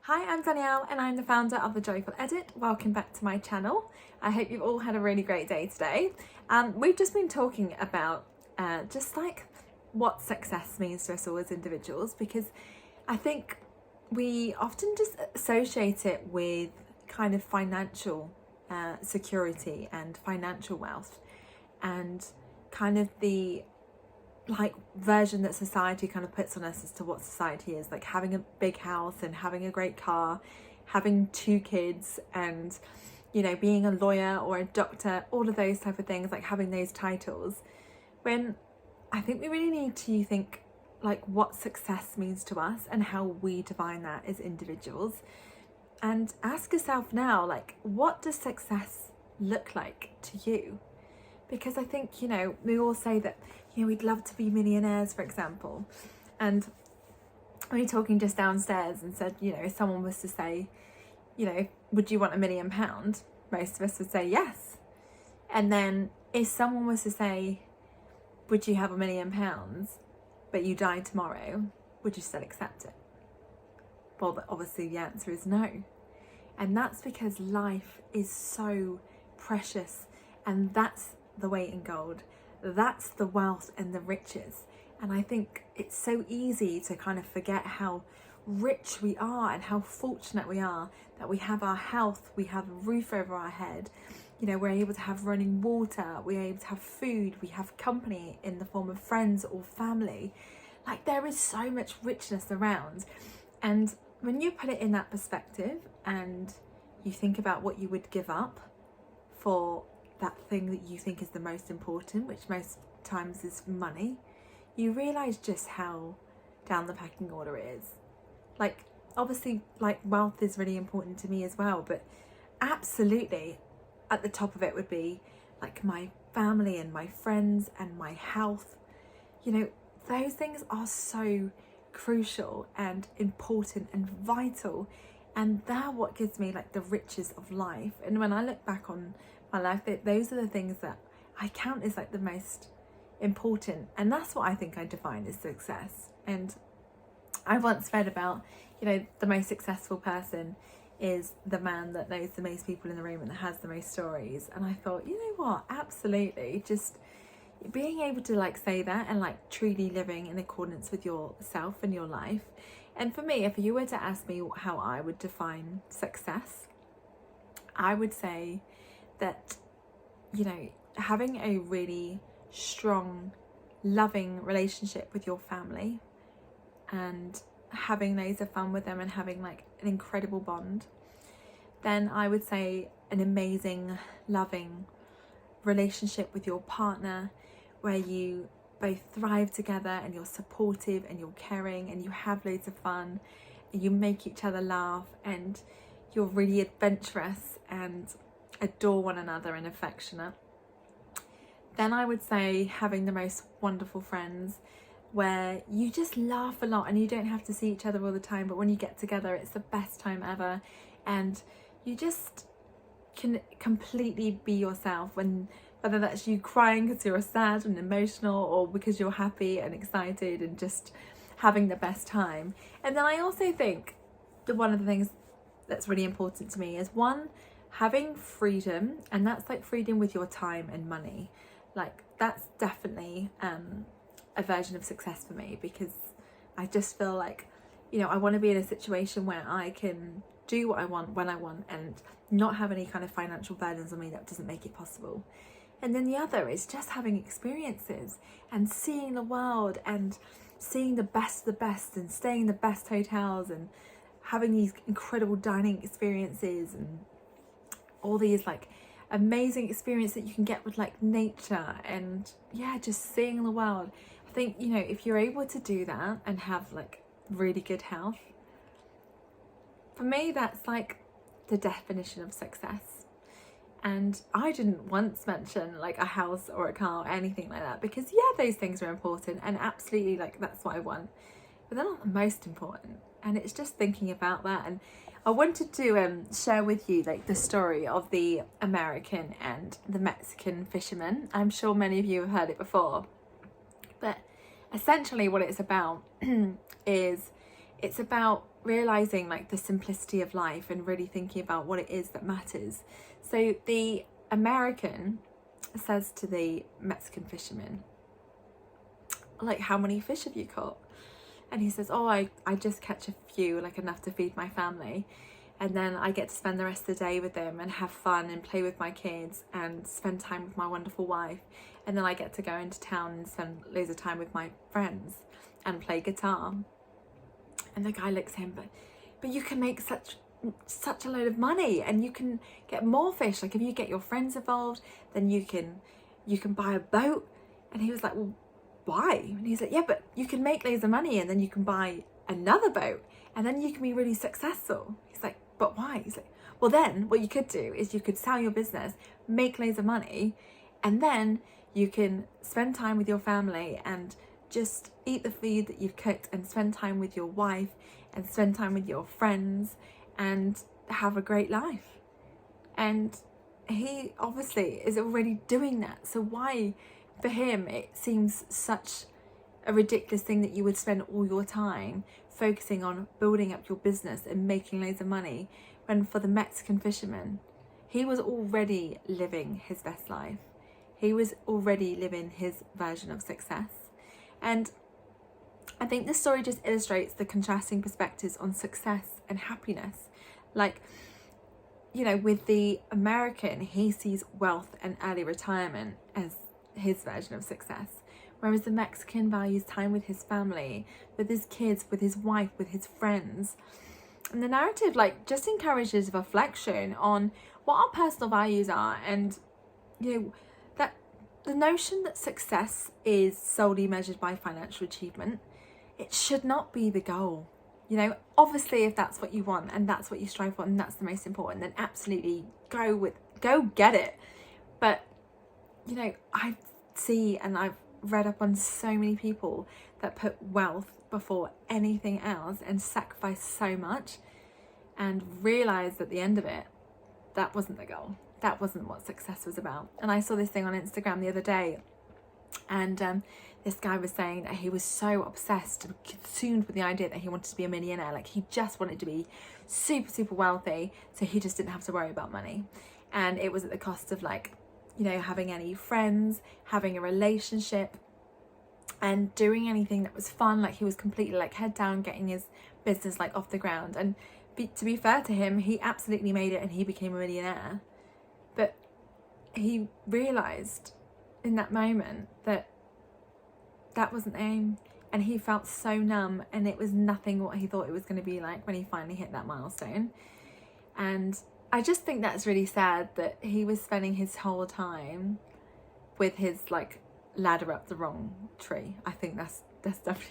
Hi, I'm Danielle and I'm the founder of The Joyful Edit. Welcome back to my channel. I hope you've all had a really great day today. We've just been talking about just like what success means to us all as individuals, because I think we often just associate it with kind of financial security and financial wealth, and kind of the version that society kind of puts on us as to what society is, like having a big house and having a great car, having 2 kids, and being a lawyer or a doctor, all of those type of things, like having those titles, when I think we really need to think like what success means to us and how we define that as individuals, and ask yourself now, like, what does success look like to you? Because I think, we all say that, we'd love to be millionaires, for example. And we were talking just downstairs and said, if someone was to say, would you want £1 million? Most of us would say yes. And then if someone was to say, would you have £1 million, but you died tomorrow, would you still accept it? Well, obviously the answer is no. And that's because life is so precious, and that's the weight in gold. That's the wealth and the riches. And I think it's so easy to kind of forget how rich we are and how fortunate we are that we have our health, we have a roof over our head, we're able to have running water, we're able to have food, we have company in the form of friends or family. Like, there is so much richness around. And when you put it in that perspective and you think about what you would give up for that thing that you think is the most important, which most times is money, you realise just how down the pecking order it is. Like, obviously, like, wealth is really important to me as well, but absolutely at the top of it would be like my family and my friends and my health. Those things are so crucial and important and vital, and they're what gives me like the riches of life. And when I look back on my life, those are the things that I count as like the most important, and that's what I think I define as success. And I once read about, the most successful person is the man that knows the most people in the room and that has the most stories. And I thought, you know what, absolutely, just being able to like say that and like truly living in accordance with yourself and your life. And for me, if you were to ask me how I would define success, I would say that, having a really strong, loving relationship with your family and having loads of fun with them and having like an incredible bond. Then I would say an amazing, loving relationship with your partner, where you both thrive together and you're supportive and you're caring and you have loads of fun and you make each other laugh and you're really adventurous and adore one another and affectionate. Then I would say having the most wonderful friends, where you just laugh a lot and you don't have to see each other all the time, but when you get together it's the best time ever, and you just can completely be yourself, when whether that's you crying because you're sad and emotional or because you're happy and excited and just having the best time. And then I also think that one of the things that's really important to me is, one, having freedom, and that's like freedom with your time and money. Like, that's definitely a version of success for me, because I just feel like, I want to be in a situation where I can do what I want when I want and not have any kind of financial burdens on me that doesn't make it possible. And then the other is just having experiences and seeing the world and seeing the best of the best and staying in the best hotels and having these incredible dining experiences and all these like amazing experiences that you can get with like nature and just seeing the world. I think, if you're able to do that and have like really good health, for me that's like the definition of success. And I didn't once mention like a house or a car or anything like that, because those things are important and absolutely like that's what I want, but they're not the most important. And it's just thinking about that. And I wanted to share with you like the story of the American and the Mexican fishermen. I'm sure many of you have heard it before, but essentially what it's about is it's about realizing like the simplicity of life and really thinking about what it is that matters. So the American says to the Mexican fisherman, like, how many fish have you caught? And he says, oh, I just catch a few, like enough to feed my family. And then I get to spend the rest of the day with them and have fun and play with my kids and spend time with my wonderful wife. And then I get to go into town and spend loads of time with my friends and play guitar. And the guy looks at him, but you can make such a load of money, and you can get more fish. Like if you get your friends involved, then you can buy a boat. And he was like, well, why? And he's like, yeah, but you can make loads of money and then you can buy another boat and then you can be really successful. He's like, but why? He's like, well, then what you could do is you could sell your business, make loads of money, and then you can spend time with your family and just eat the food that you've cooked and spend time with your wife and spend time with your friends and have a great life. And he obviously is already doing that. So why, for him, it seems such a ridiculous thing that you would spend all your time focusing on building up your business and making loads of money, when for the Mexican fisherman, he was already living his best life. He was already living his version of success. And I think this story just illustrates the contrasting perspectives on success and happiness. Like, you know, with the American, he sees wealth and early retirement as his version of success, whereas the Mexican values time with his family, with his kids, with his wife, with his friends. And the narrative like just encourages reflection on what our personal values are, and you know, that the notion that success is solely measured by financial achievement, it should not be the goal. You know, obviously if that's what you want and that's what you strive for and that's the most important, then absolutely go get it. But you know, I see and I've read up on so many people that put wealth before anything else and sacrifice so much, and realize at the end of it, that wasn't the goal. That wasn't what success was about. And I saw this thing on Instagram the other day, and this guy was saying that he was so obsessed and consumed with the idea that he wanted to be a millionaire. Like he just wanted to be super, super wealthy, so he just didn't have to worry about money. And it was at the cost of like, you know, having any friends, having a relationship, and doing anything that was fun. Like he was completely like head down, getting his business like off the ground. And to be fair to him, he absolutely made it and he became a millionaire. But he realized in that moment that that wasn't the aim, and he felt so numb, and it was nothing what he thought it was going to be like when he finally hit that milestone. And I just think that's really sad that he was spending his whole time with his like ladder up the wrong tree. I think that's definitely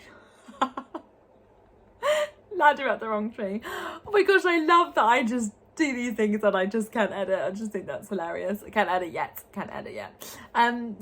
ladder up the wrong tree. Oh my gosh, I love that I just do these things and I just can't edit. I just think that's hilarious. I can't edit yet.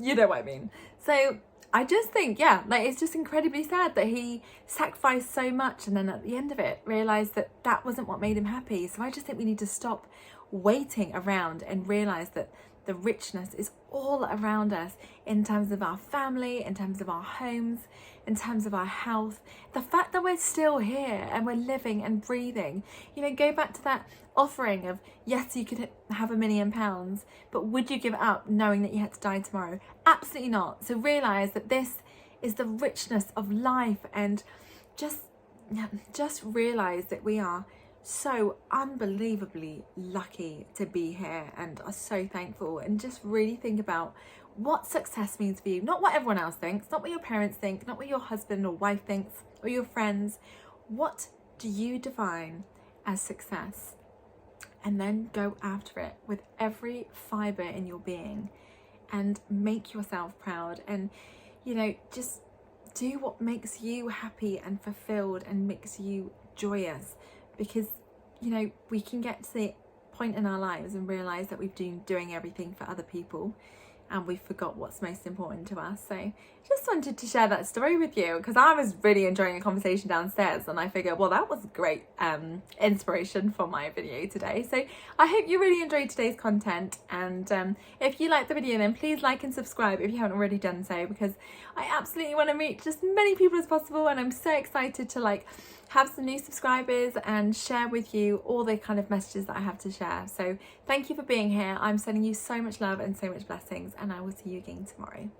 You know what I mean. So I just think, yeah, like it's just incredibly sad that he sacrificed so much and then at the end of it realised that that wasn't what made him happy. So I just think we need to stop waiting around and realise that the richness is all around us, in terms of our family, in terms of our homes, in terms of our health. The fact that we're still here and we're living and breathing. You know, go back to that offering of, yes, you could have £1 million, but would you give it up knowing that you had to die tomorrow? Absolutely not. So realise that this is the richness of life, and just realise that we are so unbelievably lucky to be here and are so thankful, and just really think about what success means for you. Not what everyone else thinks, not what your parents think, not what your husband or wife thinks or your friends. What do you define as success? And then go after it with every fibre in your being and make yourself proud, and you know, just do what makes you happy and fulfilled and makes you joyous. Because you know, we can get to the point in our lives and realise that we've been doing everything for other people and we forgot what's most important to us. So just wanted to share that story with you because I was really enjoying a conversation downstairs, and I figured, well, that was great inspiration for my video today. So I hope you really enjoyed today's content, and if you liked the video, then please like and subscribe if you haven't already done so, because I absolutely want to reach as many people as possible, and I'm so excited to like have some new subscribers and share with you all the kind of messages that I have to share. So thank you for being here. I'm sending you so much love and so much blessings, and I will see you again tomorrow.